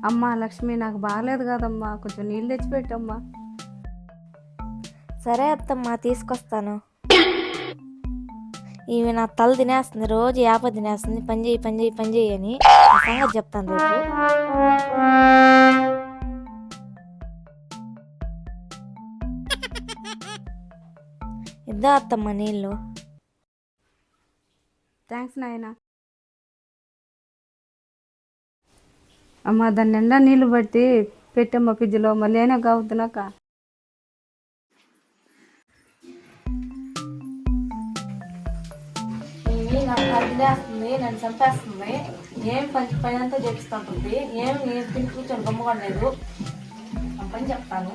అమ్మా లక్ష్మి, నాకు బాగాలేదు కదమ్మా, కొంచెం నీళ్ళు తెచ్చిపెట్టమ్మా. సరే అత్తమ్మ, తీసుకొస్తాను. ఈమె నా తల తినేస్తుంది, రోజు యాప తినేస్తుంది. పని చేయి పని చేయి పని చేయి అని. ఆ సంగతి చెప్తాను రేపు. ఇద్దా అత్తమ్మ నీళ్ళు. థ్యాంక్స్ నాయనా. అమ్మ దాని నిండా నీళ్ళు బట్టి పెట్టమ్మా ఫ్రిడ్జ్లో, మళ్ళీ అయినా కావుతున్నాక. ఏమి నాకు తల తినేస్తుంది, నన్ను చంపేస్తుంది. ఏం పని అంతా చేపిస్తుంటుంది. ఏం తిని కూర్చొని గమ్ముకోలేదు. ఆ పని చెప్తాను.